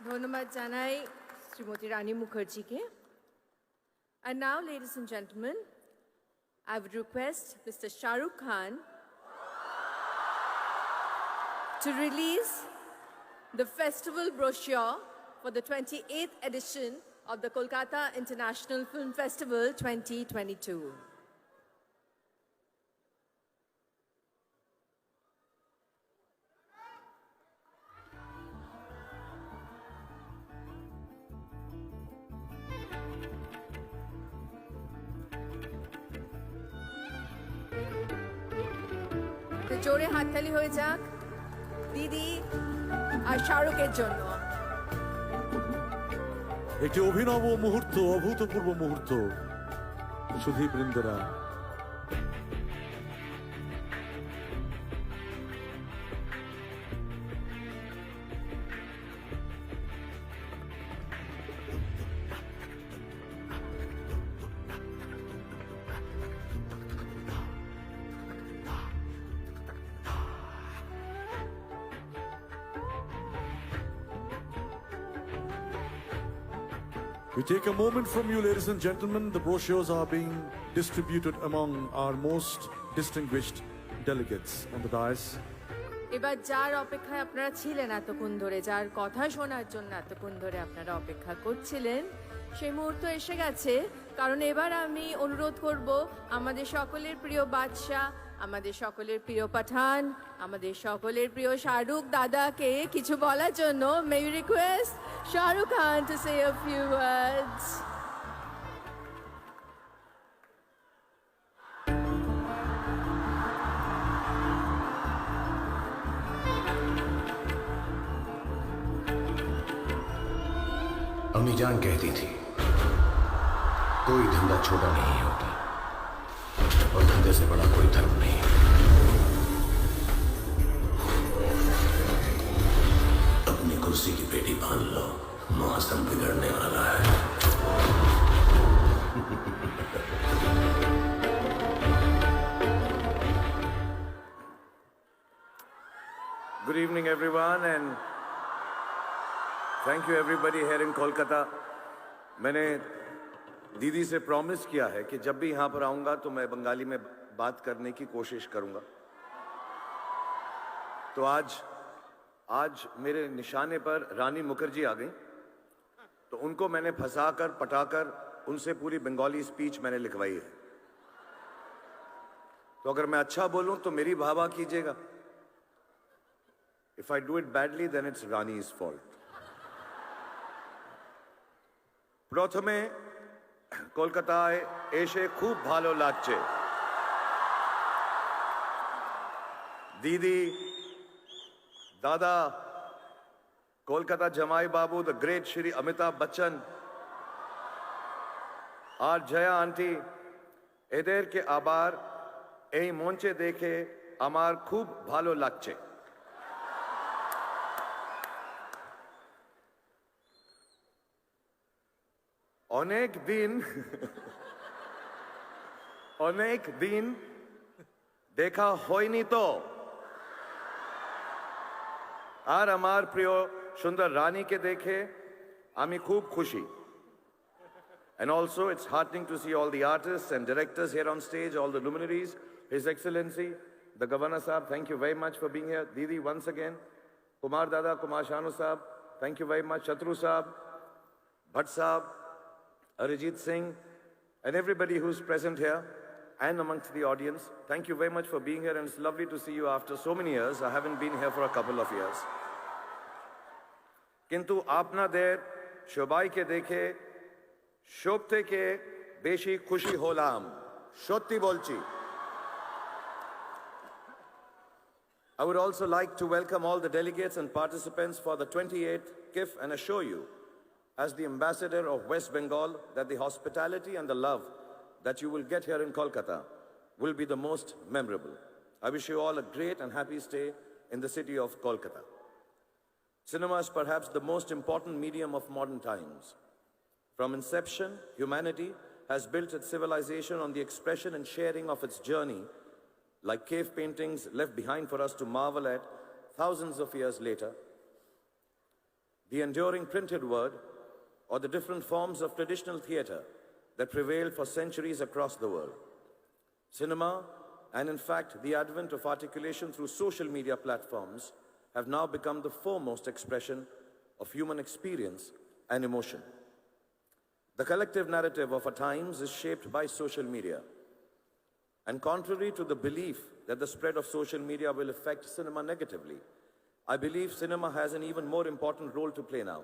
ধন্যবাদ জানাই Shrimati Rani Mukherjee ke. And now, ladies and gentlemen, I would request Mr. Shah Rukh Khan to release the festival brochure for the 28th edition of the Kolkata International Film Festival 2022. জোরে হাততালি হয়ে যাক দিদি আর শাহরুখের জন্য। একটি অভিনব মুহূর্ত, অভূতপূর্ব মুহূর্ত। সুধীবৃন্দরা, we take a moment from you, ladies and gentlemen. The brochures are being distributed among our most distinguished delegates on the dais. এবার যার অপেক্ষায় আপনারা ছিলেন এতক্ষণ ধরে, যার কথা শোনার জন্য এতক্ষণ ধরে আপনারা অপেক্ষা করছিলেন, সেই মুহূর্ত এসে গেছে। কারণ এবার আমি অনুরোধ করব আমাদের সকলের প্রিয় বাদশা, আমাদের সকলের প্রিয় পাঠান, আমাদের সকলের প্রিয় শাহরুখ দাদাকে কিছু বলার জন্য। May we request Shah Rukh Khan to say a few words. अम्मी जान कहती थी कोई धंधा छोटा नहीं होता और धंधे से बड़ा कोई धर्म नहीं। अपनी कुर्सी की पेटी बांध लो, मौसम बिगड़ने वाला है। Good evening everyone and thank you everybody here in Kolkata. मैंने दीदी से प्रॉमिस किया है कि जब भी यहाँ पर आऊँगा तो मैं बंगाली में बात करने की कोशिश करूँगा। तो आज मेरे निशाने पर रानी मुखर्जी आ गई, तो उनको मैंने फंसाकर पटाकर उनसे पूरी बंगाली स्पीच मैंने लिखवाई है। तो अगर मैं अच्छा बोलूँ तो मेरी भावा कीजिएगा। If I do it badly, then it's Rani's fault. প্রথমে কলকাতায় এসে খুব ভালো লাগছে। দিদি, দাদা, কলকাতা জামাই বাবু, দ্য গ্রেট শ্রী অমিতাভ বচ্চন আর জয়া আন্টি, এদেরকে আবার এই মঞ্চে দেখে আমার খুব ভালো লাগছে। অনেক দিন দেখা হয়নি তো। আর আমার প্রিয় সুন্দর রানীকে দেখে আমি খুব খুশি। And also it's heartening to see all the artists and directors here on stage, all the luminaries. His Excellency, the Governor Sahab, thank you very much for being here. Didi, once again. Kumar Dada, Kumar Sanu Sahab, thank you very much. Shatrughan Sahab, Bhatt Sahab, Arijit Singh, and everybody who's present here and amongst the audience. Thank you very much for being here, and it's lovely to see you after so many years. I haven't been here for a couple of years. কিন্তু আপনাদের সবাইকে দেখে সব থেকে বেশি খুশি হলাম, সত্যি বলছি। I would also like to welcome all the delegates and participants for the 28th KIF and assure you, as the ambassador of West Bengal, that the hospitality and the love that you will get here in Kolkata will be the most memorable. I wish you all a great and happy stay in the city of Kolkata. Cinema is perhaps the most important medium of modern times. From inception, humanity has built its civilization on the expression and sharing of its journey, like cave paintings left behind for us to marvel at thousands of years later. the enduring printed word, or the different forms of traditional theatre that prevailed for centuries across the world. Cinema, and in fact the advent of articulation through social media platforms, have now become the foremost expression of human experience and emotion. The collective narrative of our times is shaped by social media. And contrary to the belief that the spread of social media will affect cinema negatively, I believe cinema has an even more important role to play now.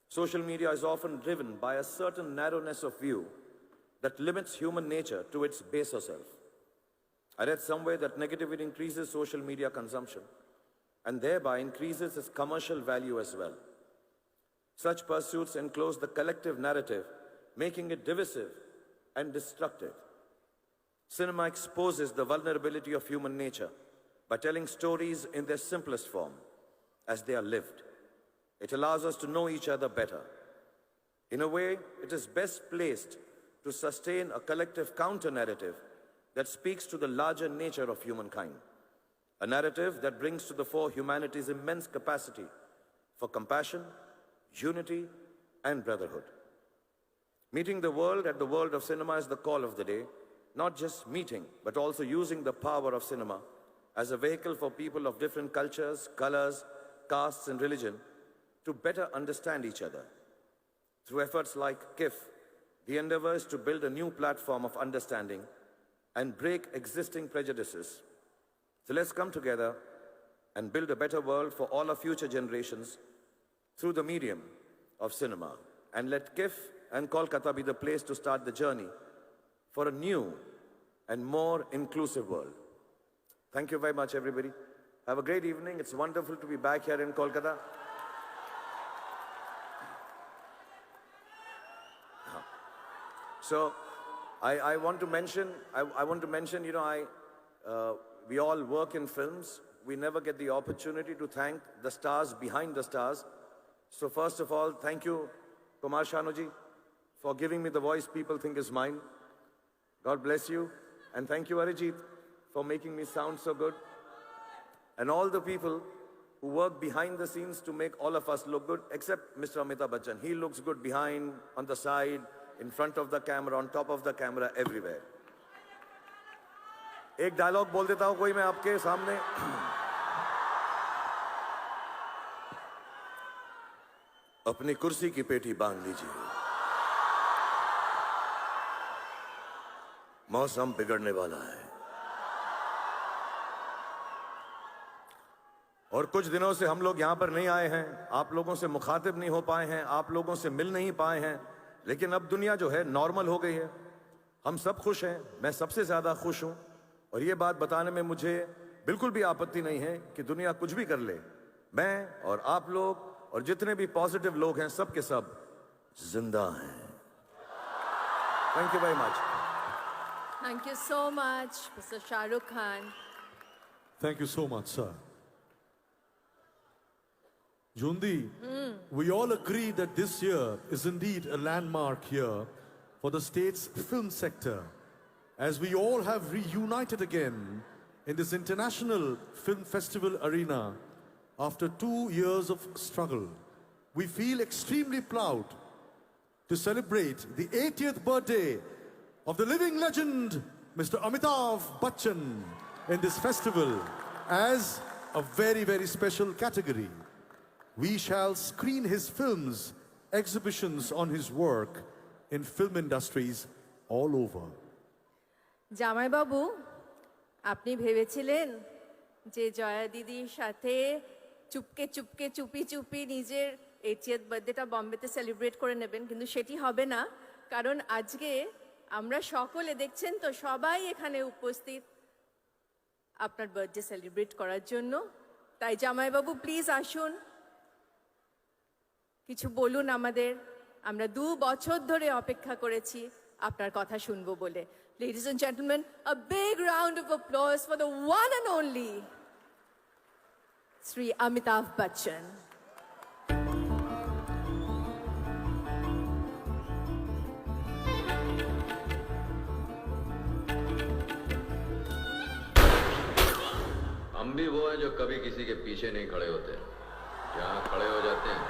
Social media is often driven by a certain narrowness of view that limits human nature to its baser self. I read somewhere that negativity increases social media consumption and thereby increases its commercial value as well. Such pursuits enclose the collective narrative, making it divisive and destructive. Cinema exposes the vulnerability of human nature by telling stories in their simplest form, as they are lived. It allows us to know each other better. In a way, it is best placed to sustain a collective counter-narrative that speaks to the larger nature of humankind. A narrative that brings to the fore humanity's immense capacity for compassion, unity, and brotherhood. Meeting the world at the world of cinema is the call of the day, not just meeting, but also using the power of cinema as a vehicle for people of different cultures, colors, castes, and religion to better understand each other. Through efforts like KIF, the endeavor is to build a new platform of understanding and break existing prejudices. So let's come together and build a better world for all our future generations through the medium of cinema. And let KIF and Kolkata be the place to start the journey for a new and more inclusive world. Thank you very much, everybody. Have a great evening. It's wonderful to be back here in Kolkata. So, I want to mention, you know, we all work in films. We never get the opportunity to thank the stars behind the stars. So first of all, thank you, Kumar Sanu ji, for giving me the voice people think is mine. God bless you. And thank you, Arijit, for making me sound so good. And all the people who work behind the scenes to make all of us look good, except Mr. Amitabh Bachchan. He looks good behind, on the side, in front of the camera, on top of the camera, everywhere. एक dialogue बोल देता हूं कोई मैं आपके सामने. अपनी कुर्सी की पेटी बांध लीजिए. मौसम बिगड़ने वाला है. और कुछ दिनों से हम लोग यहां पर नहीं आए हैं, आप लोगों से मुखातिब नहीं हो पाए हैं, आप लोगों से मिल नहीं पाए हैं. लेकिन अब दुनिया जो है नॉर्मल हो गई है. हम सब खुश हैं, मैं सबसे ज्यादा खुश हूं. और ये बात बताने में मुझे बिल्कुल भी आपत्ति नहीं है कि दुनिया कुछ भी कर ले, मैं और आप लोग और जितने भी पॉजिटिव लोग हैं सब के सब जिंदा हैं. Thank you very much. Thank you so much, Mr. Shah Rukh Khan. Thank you so much, sir. Jundi, we all agree that this year is indeed a landmark year for the state's film sector, as we all have reunited again in this international film festival arena after 2 years of struggle. We feel extremely proud to celebrate the 80th birthday of the living legend, Mr. Amitabh Bachchan, in this festival as a very, very special category. We shall screen his films, exhibitions on his work in film industries all over. জামাই বাবু, আপনি ভেবেছিলেন যে জয়া দিদির সাথে চুপকে চুপকে চুপি চুপি নিজের 80th বার্থডেটা বম্বেতে celebrate করে নেবেন, কিন্তু সেটি হবে না, কারণ আজকে আমরা সকলে দেখছেন তো সবাই এখানে উপস্থিত আপনার বার্থডে সেলিব্রেট করার জন্য। তাই জামাই বাবু প্লিজ আসুন, কিছু বলুন আমাদের। আমরা 2 বছর ধরে অপেক্ষা করেছি আপনার কথা শুনবো বলে। Ladies and gentlemen, a big round of applause for the one and only Shri Amitabh Bachchan. हम भी वो हैं जो कभी किसी के पीछे नहीं खड़े होते, जहाँ खड़े हो जाते हैं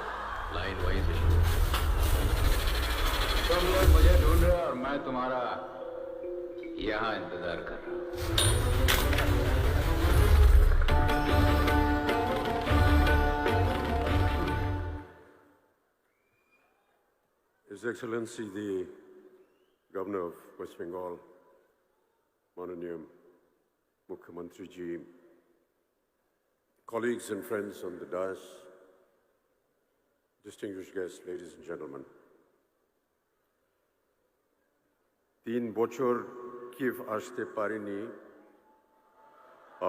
लाइन वहीं से शुरू। तुम लोग मुझे ढूंढ रहे हो और मैं तुम्हारा यहाँ इंतजार कर रहा हूँ। His Excellency the Governor of West Bengal, Mananiya Mukherjee ji, colleagues and friends on the dais, distinguished guests, ladies and gentlemen. 3 বছর কিভ আসতে পারিনি,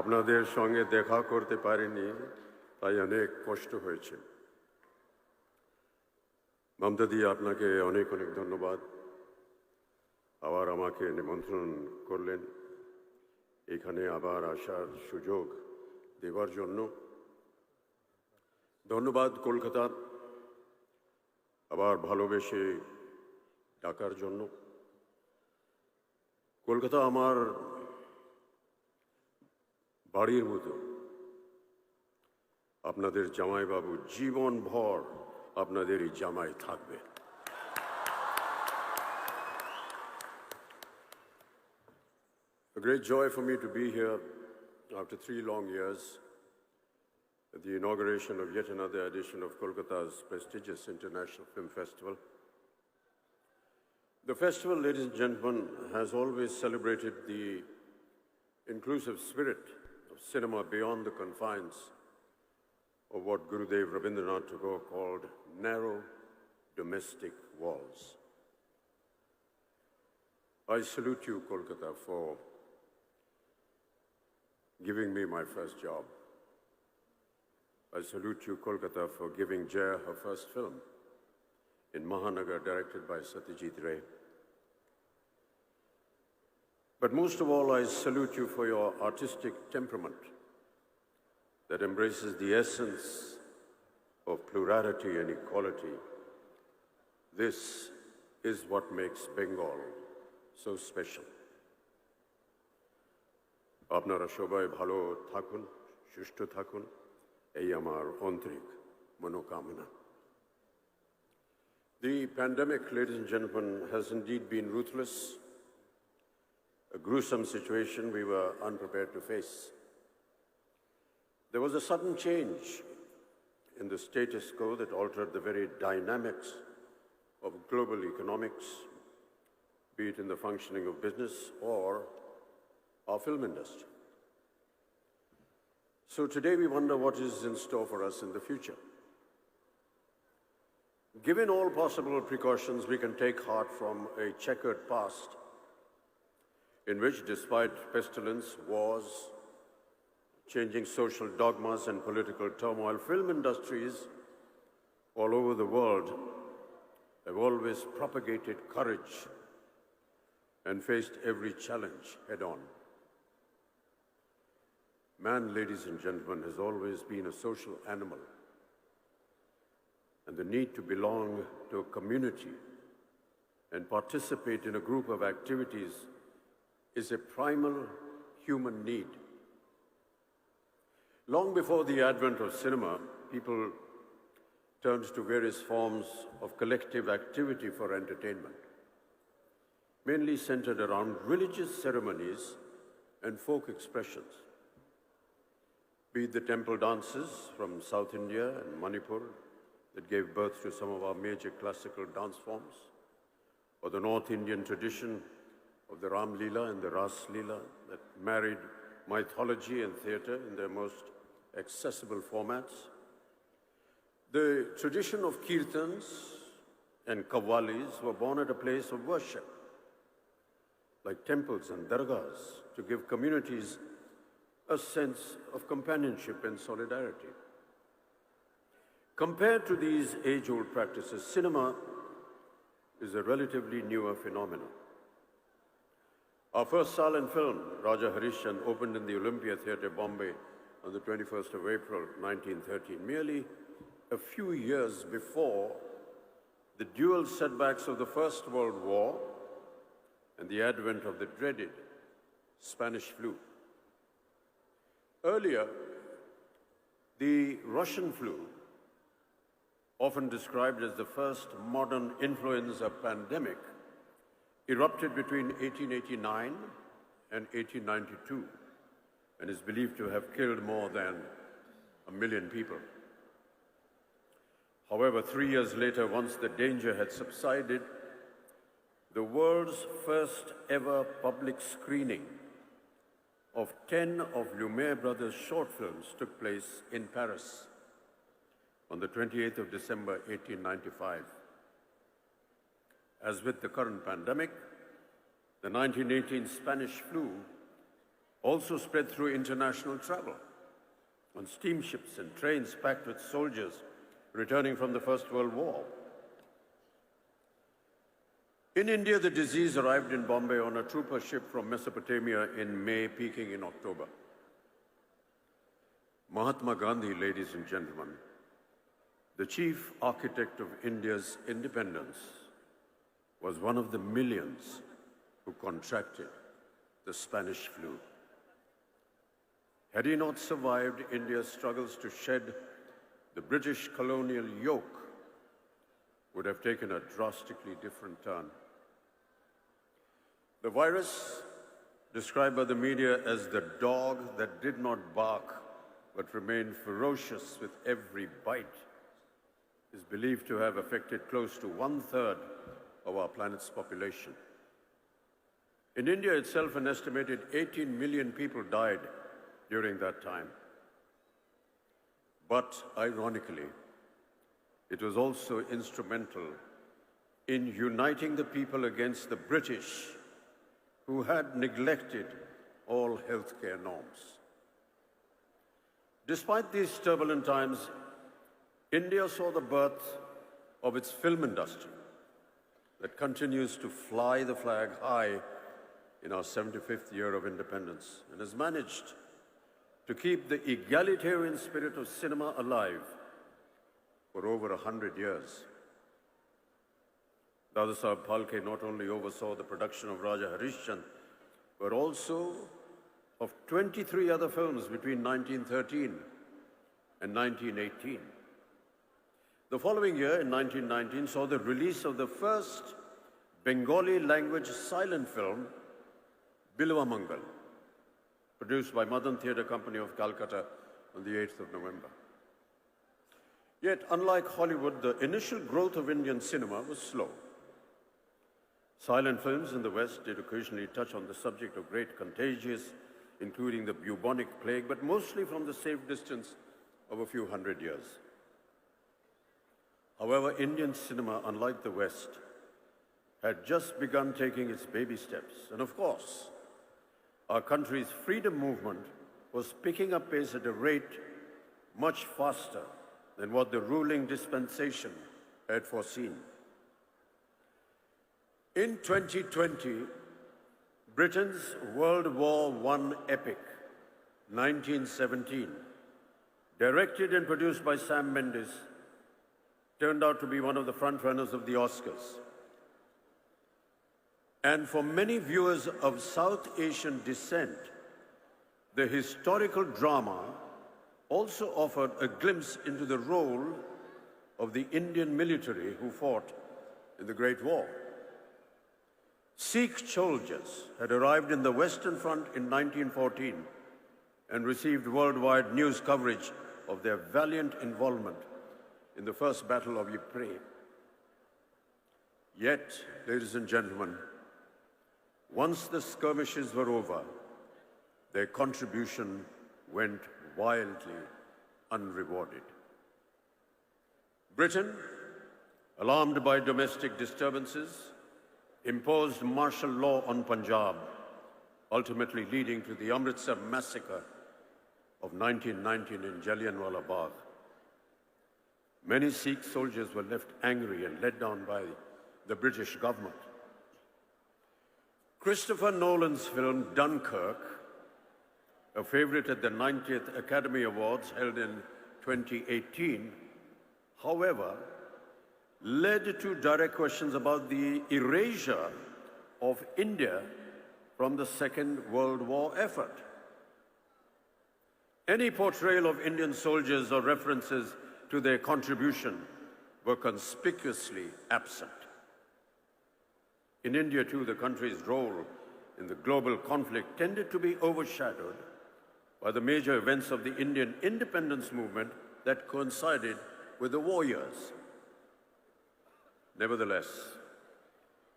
আপনাদের সঙ্গে দেখা করতে পারিনি, তাই অনেক কষ্ট হয়েছে। মমতা দি, আপনাকে অনেক অনেক ধন্যবাদ। আবার আমাকে নিমন্ত্রণ করলেন এখানে আবার আসার সুযোগ দেওয়ার জন্য। ধন্যবাদ কলকাতা আবার ভালোবেসে ডাকার জন্য। কলকাতা আমার বাড়ির মতো। আপনাদের জামাইবাবু জীবনভর আপনাদেরই জামাই থাকবে। A great joy for me to be here after 3 long years at the inauguration of yet another edition of Kolkata's prestigious International Film Festival. The festival, ladies and gentlemen, has always celebrated the inclusive spirit of cinema beyond the confines of what Gurudev Rabindranath Tagore called narrow domestic walls. I salute you, Kolkata, for giving me my first job. I salute you, Kolkata, for giving Jaya her first film in Mahanagar, directed by Satyajit Ray. But most of all, I salute you for your artistic temperament that embraces the essence of plurality and equality. This is what makes Bengal so special. আপনারা সবাই ভালো থাকুন, সুস্থ থাকুন, এই আমার আন্তরিক মনোকামনা। The pandemic, ladies and gentlemen, has indeed been ruthless, a gruesome situation we were unprepared to face. There was a sudden change in the status quo that altered the very dynamics of global economics, be it in the functioning of business or our film industry. So today we wonder what is in store for us in the future. Given all possible precautions, we can take heart from a checkered past in which, despite pestilence, wars, changing social dogmas and political turmoil, film industries all over the world have always propagated courage and faced every challenge head-on. Man, ladies and gentlemen, has always been a social animal, and the need to belong to a community and participate in a group of activities is a primal human need. Long before the advent of cinema, people turned to various forms of collective activity for entertainment, mainly centered around religious ceremonies and folk expressions. Be it the temple dances from South India and Manipur that gave birth to some of our major classical dance forms, or the North Indian tradition of the Ram Leela and the Ras Leela that married mythology and theatre in their most accessible formats. The tradition of kirtans and qawwalis were born at a place of worship, like temples and dargahs, to give communities a sense of companionship and solidarity. Compared to these age-old practices, cinema is a relatively newer phenomenon. Our first silent film, Raja Harishchandra, opened in the Olympia Theatre, Bombay, on the 21st of April, 1913, merely a few years before the dual setbacks of the First World War and the advent of the dreaded Spanish flu. Earlier, the Russian flu often described as the first modern influenza pandemic, erupted between 1889 and 1892 and is believed to have killed more than 1 million people. However, 3 years later, once the danger had subsided, the world's first ever public screening of 10 of Lumiere brothers' short films took place in Paris on the 28th of December, 1895. As with the current pandemic, the 1918 Spanish flu also spread through international travel on steamships and trains packed with soldiers returning from the First World War. In India, the disease arrived in Bombay on a trooper ship from Mesopotamia in May, peaking in October. Mahatma Gandhi, ladies and gentlemen, the chief architect of India's independence, was one of the millions who contracted the Spanish flu. Had he not survived India's struggles to shed the British colonial yoke, would have taken a drastically different turn. The virus, described by the media as the dog that did not bark but remained ferocious with every bite, is believed to have affected close to 1/3 of our planet's population. In India itself, an estimated 18 million people died during that time. But ironically, it was also instrumental in uniting the people against the British, who had neglected all healthcare norms. Despite these turbulent times, India saw the birth of its film industry that continues to fly the flag high in our 75th year of independence and has managed to keep the egalitarian spirit of cinema alive for over 100 years. Dada Saheb Phalke not only oversaw the production of Raja Harishchandra, but also of 23 other films between 1913 and 1918. The following year, in 1919, saw the release of the first Bengali language silent film, Bilwa Mangal, produced by Madan Theatre Company of Calcutta on the 8th of November. Yet, unlike Hollywood, the initial growth of Indian cinema was slow. Silent films in the West did occasionally touch on the subject of great contagions, including the bubonic plague, but mostly from the safe distance of a few hundred years. However, Indian cinema, unlike the West, had just begun taking its baby steps. And of course, our country's freedom movement was picking up pace at a rate much faster than what the ruling dispensation had foreseen. In 2020, Britain's World War I epic, 1917, directed and produced by Sam Mendes, turned out to be one of the frontrunners of the Oscars. And for many viewers of South Asian descent, the historical drama also offered a glimpse into the role of the Indian military who fought in the Great War. Sikh soldiers had arrived in the Western Front in 1914 and received worldwide news coverage of their valiant involvement in the First Battle of Ypres. Yet, ladies and gentlemen, once the skirmishes were over, their contribution went wildly unrewarded. Britain, alarmed by domestic disturbances, imposed martial law on Punjab, ultimately leading to the Amritsar massacre of 1919 in Jallianwala Bagh. Many Sikh soldiers were left angry and let down by the British government. Christopher Nolan's film Dunkirk, a favorite at the 90th Academy Awards held in 2018, however, led to direct questions about the erasure of India from the Second World War effort. Any portrayal of Indian soldiers or references to their contribution were conspicuously absent. In India, too, the country's role in the global conflict tended to be overshadowed by the major events of the Indian independence movement that coincided with the war years. Nevertheless,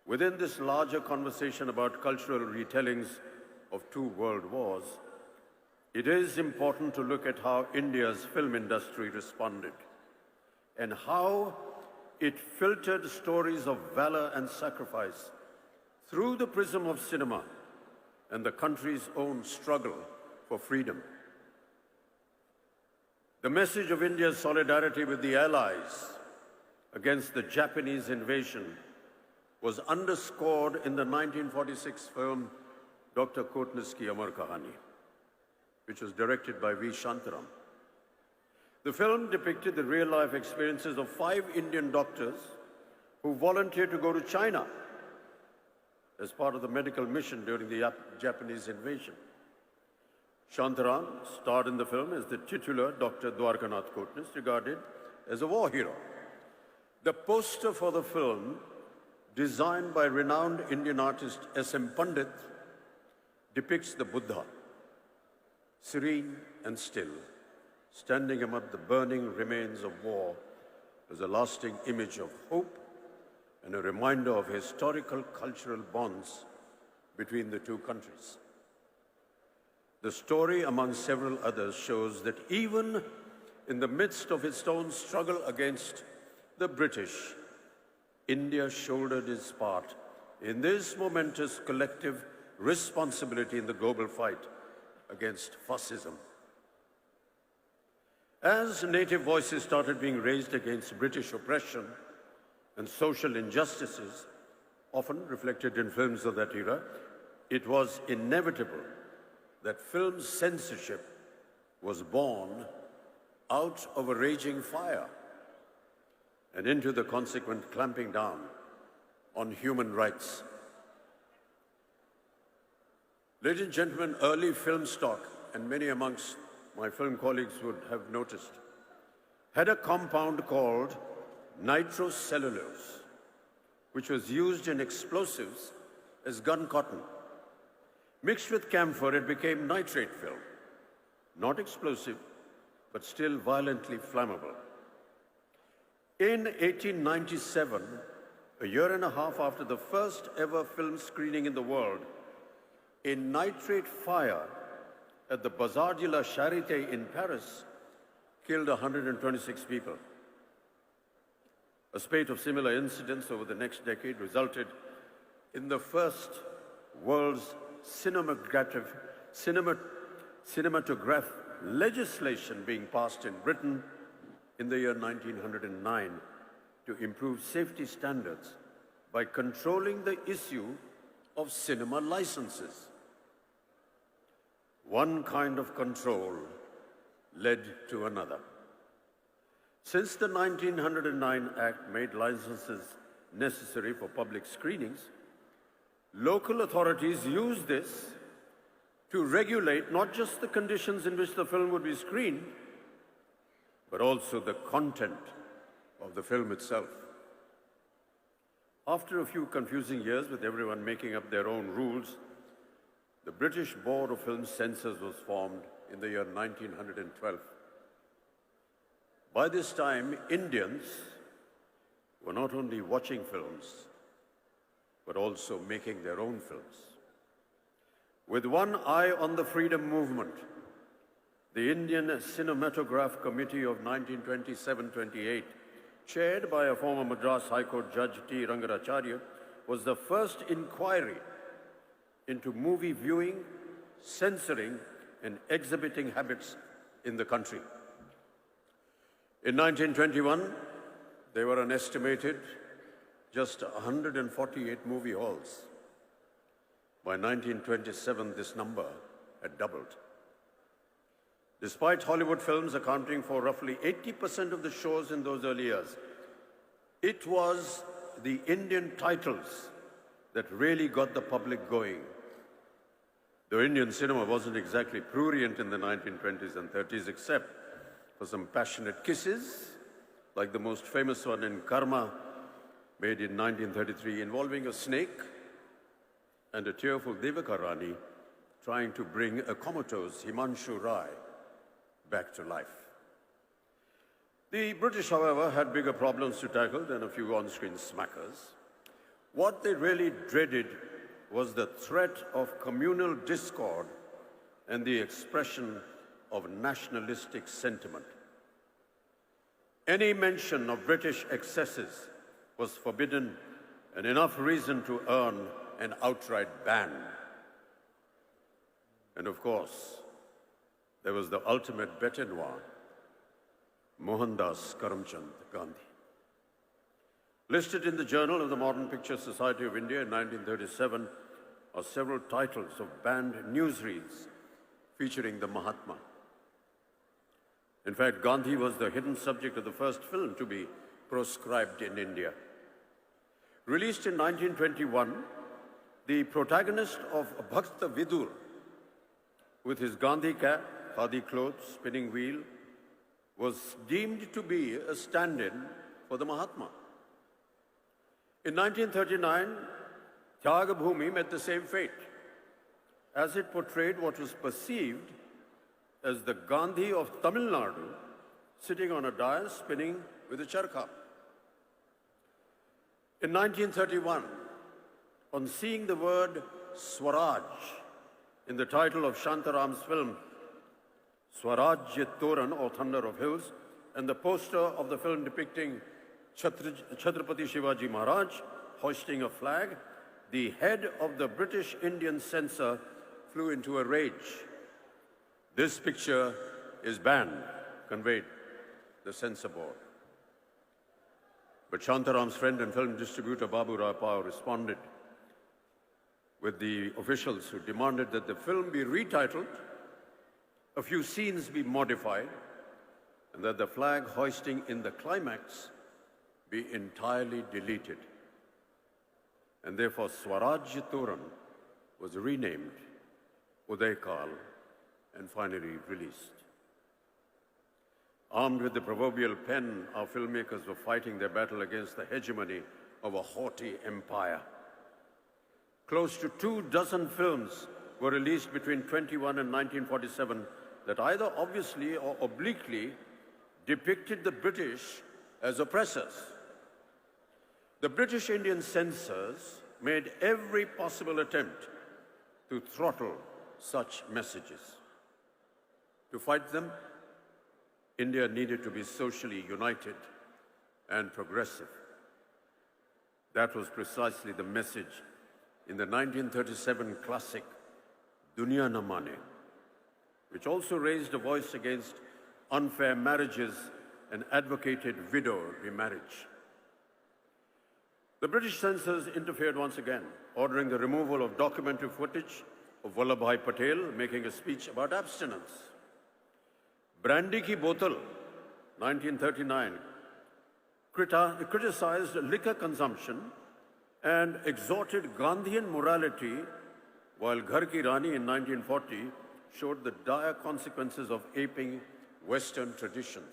within this larger conversation about cultural retellings of two world wars, it is important to look at how India's film industry responded and how it filtered stories of valor and sacrifice through the prism of cinema and the country's own struggle for freedom. The message of India's solidarity with the Allies against the Japanese invasion was underscored in the 1946 film Dr. Kotnis Ki Amar Kahani, which was directed by V. Shantaram. The film depicted the real-life experiences of 5 Indian doctors who volunteered to go to China as part of the medical mission during the Japanese invasion. Shantaram starred in the film as the titular Dr. Dwarkanath Kotnis, regarded as a war hero. The poster for the film, designed by renowned Indian artist S.M. Pandit, depicts the Buddha, serene and still, standing amid the burning remains of war as a lasting image of hope and a reminder of historical cultural bonds between the two countries. The story, among several others, shows that even in the midst of its own struggle against the British, India shouldered its part in this momentous collective responsibility in the global fight against fascism. As native voices started being raised against British oppression and social injustices, often reflected in films of that era, it was inevitable that film censorship was born out of a raging fire and into the consequent clamping down on human rights. Ladies and gentlemen, early film stock, and many amongst my film colleagues would have noticed, had a compound called nitrocellulose, which was used in explosives as gun cotton. Mixed with camphor, it became nitrate film, not explosive, but still violently flammable. In 1897, a year and a half after the first ever film screening in the world, a nitrate fire at the Bazar de la Charité in Paris killed 126 people. A spate of similar incidents over the next decade resulted in the first world's cinematograph legislation being passed in Britain in the year 1909 to improve safety standards by controlling the issue of cinema licenses. One kind of control led to another. Since the 1909 Act made licenses necessary for public screenings, local authorities used this to regulate not just the conditions in which the film would be screened, but also the content of the film itself. After a few confusing years with everyone making up their own rules, the British Board of Film Censors was formed in the year 1912. By this time, Indians were not only watching films, but also making their own films. With one eye on the freedom movement, the Indian Cinematograph Committee of 1927-28, chaired by a former Madras High Court Judge T. Rangaracharya, was the first inquiry into movie viewing, censoring, and exhibiting habits in the country. In 1921, there were an estimated just 148 movie halls. By 1927, this number had doubled. Despite Hollywood films accounting for roughly 80% of the shows in those early years, it was the Indian titles that really got the public going. Though Indian cinema wasn't exactly prurient in the 1920s and 30s, except for some passionate kisses like the most famous one in Karma, made in 1933, involving a snake and a tearful Devaka Rani trying to bring a comatose Himanshu Rai back to life. The British, however, had bigger problems to tackle than a few on-screen smackers. What they really dreaded was the threat of communal discord and the expression of nationalistic sentiment. Any mention of British excesses was forbidden, and enough reason to earn an outright ban. And of course, there was the ultimate bête noire, Mohandas Karamchand Gandhi. Listed in the Journal of the Modern Picture Society of India in 1937 are several titles of banned newsreels featuring the Mahatma. In fact, Gandhi was the hidden subject of the first film to be proscribed in India. Released in 1921, the protagonist of Bhakta Vidur, with his Gandhi cap, khadi clothes, spinning wheel, was deemed to be a stand-in for the Mahatma. In 1939, Tyaga Bhumi met the same fate, as it portrayed what was perceived as the Gandhi of Tamil Nadu sitting on a dais spinning with a charkha. In 1931, on seeing the word Swaraj in the title of Shantaram's film, Swarajya Toran, or Thunder of Hills, and the poster of the film depicting Chhatrapati Shivaji Maharaj hoisting a flag, the head of the British Indian censor flew into a rage. This picture is banned, conveyed the censor board. But Shantaram's friend and film distributor Babu Rai Pao responded with the officials who demanded that the film be retitled, a few scenes be modified, and that the flag hoisting in the climax be entirely deleted. And therefore Swaraj Toran was renamed Uday Kal and finally released. Armed with the proverbial pen, our filmmakers were fighting their battle against the hegemony of a haughty empire. Close to 24 films were released between 21 and 1947 that either obviously or obliquely depicted the British as oppressors. The British Indian censors made every possible attempt to throttle such messages. To fight them, India needed to be socially united and progressive. That was precisely the message in the 1937 classic Duniya Na Mane, which also raised a voice against unfair marriages and advocated widow remarriage. The British censors interfered once again, ordering the removal of documentary footage of Vallabhbhai Patel making a speech about abstinence. Brandy Ki Botal, 1939, criticized liquor consumption and exhorted Gandhian morality, while Ghar Ki Rani in 1940 showed the dire consequences of aping Western traditions.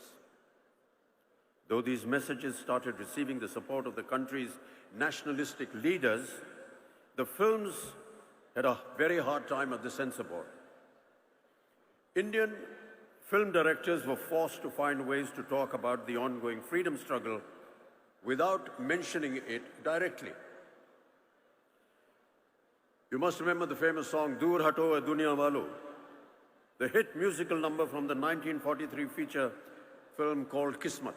Though these messages started receiving the support of the country's nationalistic leaders, the films had a very hard time at the censor board. Indian film directors were forced to find ways to talk about the ongoing freedom struggle without mentioning it directly. You must remember the famous song, Dur Hato Hai Duniya Walo, the hit musical number from the 1943 feature film called Kismat.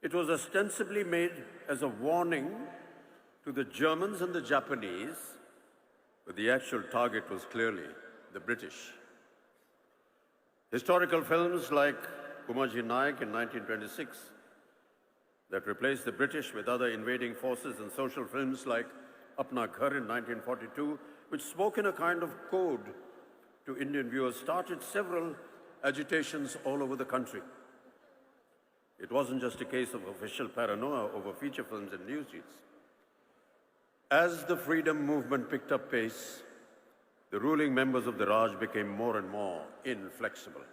It was ostensibly made as a warning to the Germans and the Japanese, but the actual target was clearly the British. Historical films like Kumaji Nayak in 1926 that replaced the British with other invading forces, and social films like Apna Ghar in 1942, which spoke in a kind of code to Indian viewers, started several agitations all over the country. It wasn't just a case of official paranoia over feature films and newsreels. As the freedom movement picked up pace, the ruling members of the Raj became more and more inflexible.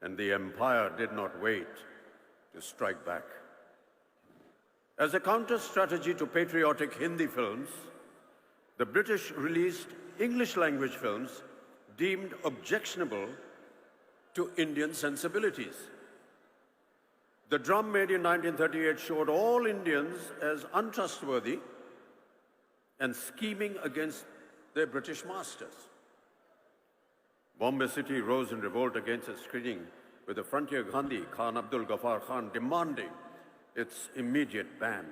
And the empire did not wait to strike back. As a counter-strategy to patriotic Hindi films, the British released English-language films deemed objectionable to Indian sensibilities. The drum made in 1938 showed all Indians as untrustworthy and scheming against their British masters. Bombay City rose in revolt against a screening with the frontier Gandhi, Khan Abdul Ghaffar Khan, demanding its immediate ban.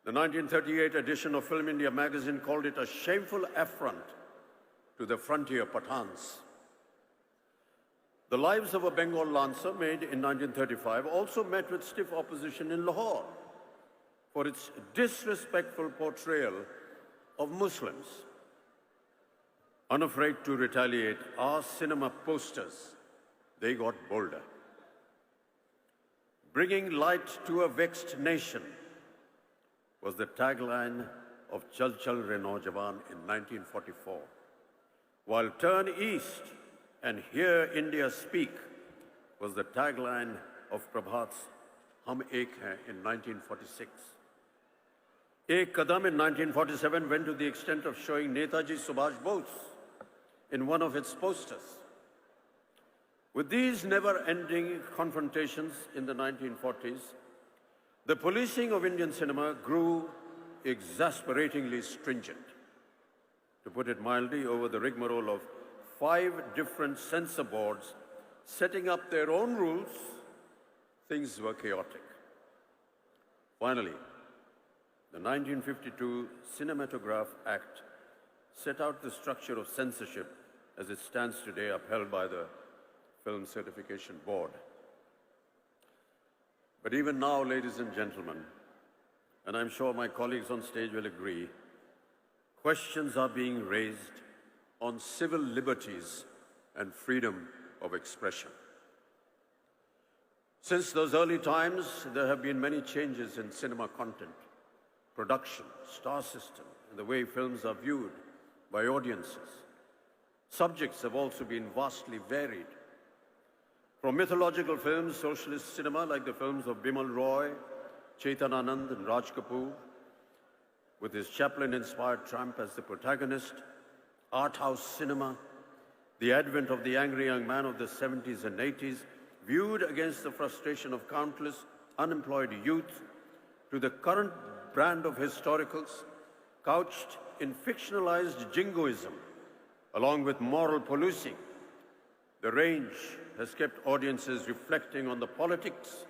The 1938 edition of Film India magazine called it a shameful affront to the frontier Pathans. The Lives of a Bengal Lancer, made in 1935, also met with stiff opposition in Lahore for its disrespectful portrayal of Muslims. Unafraid to retaliate, our cinema posters, they got bolder. Bringing light to a vexed nation was the tagline of Chal Chal Re Naujawan in 1944, while Turn East and Hear India Speak was the tagline of Prabhat's Hum Ek Hain in 1946. Ek Kadam in 1947 went to the extent of showing Netaji Subhash Bose in one of its posters. With these never-ending confrontations in the 1940s, the policing of Indian cinema grew exasperatingly stringent. To put it mildly, over the rigmarole of 5 different censor boards setting up their own rules, things were chaotic. Finally, the 1952 Cinematograph Act set out the structure of censorship as it stands today, upheld by the Film Certification Board. But even now, ladies and gentlemen, and I'm sure my colleagues on stage will agree, questions are being raised on civil liberties and freedom of expression. Since those early times, there have been many changes in cinema content, production, star system, and the way films are viewed by audiences. Subjects have also been vastly varied. From mythological films, socialist cinema like the films of Bimal Roy, Chetan Anand and Raj Kapoor, with his Chaplin-inspired tramp as the protagonist, art house cinema, the advent of the angry young man of the 70s and 80s, viewed against the frustration of countless unemployed youth, to the current brand of historicals, couched in fictionalized jingoism, along with moral policing. The range has kept audiences reflecting on the politics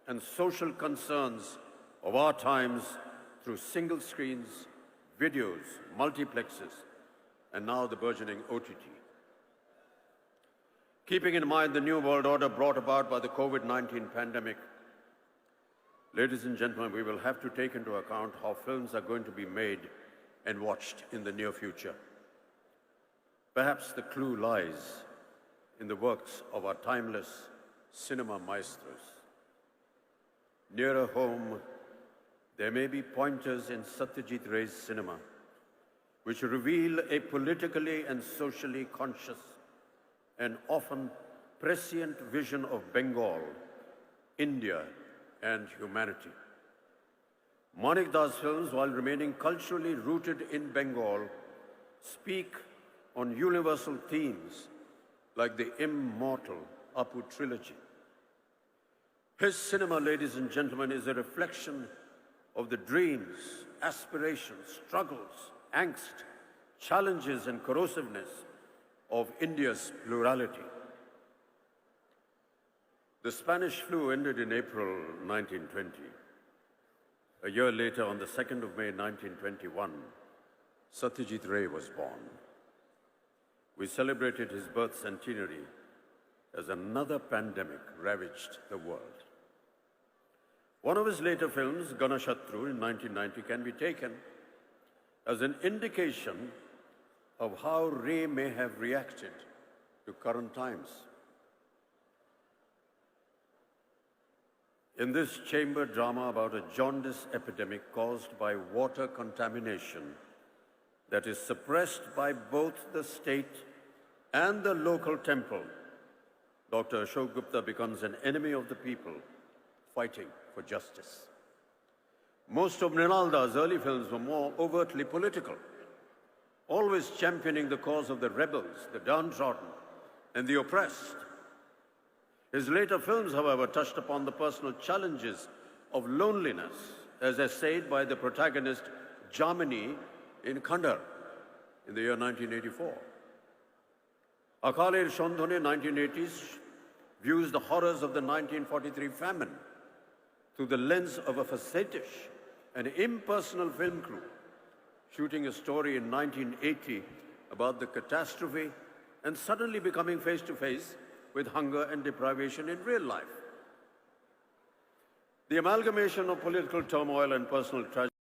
and social concerns of our times through single screens, videos, multiplexes, and now the burgeoning OTT. Keeping in mind the new world order brought about by the COVID-19 pandemic, ladies and gentlemen, we will have to take into account how films are going to be made and watched in the near future. Perhaps the clue lies in the works of our timeless cinema maestros. Nearer home, there may be pointers in Satyajit Ray's cinema which reveal a politically and socially conscious and often prescient vision of Bengal, India, and humanity. Manik Das films, while remaining culturally rooted in Bengal, speak on universal themes like the immortal Apu trilogy. His cinema, ladies and gentlemen, is a reflection of the dreams, aspirations, struggles, angst, challenges, and corrosiveness of India's plurality. The Spanish flu ended in April 1920. A year later, on the 2nd of May 1921, Satyajit Ray was born. We celebrated his birth centenary as another pandemic ravaged the world. One of his later films, Ganashatru in 1990, can be taken as an indication of how Ray may have reacted to current times. In this chamber drama about a jaundice epidemic caused by water contamination that is suppressed by both the state and the local temple, Dr. Ashok Gupta becomes an enemy of the people fighting for justice. Most of Mrinalda's early films were more overtly political, always championing the cause of the rebels, the downtrodden, and the oppressed. His later films, however, touched upon the personal challenges of loneliness, as essayed by the protagonist Jamini in Khandar in the year 1984. Akaler Shondhone, 1980s, views the horrors of the 1943 famine through the lens of a facetious and impersonal film crew, shooting a story in 1980 about the catastrophe and suddenly becoming face to face with hunger and deprivation in real life. The amalgamation of political turmoil and personal tragedy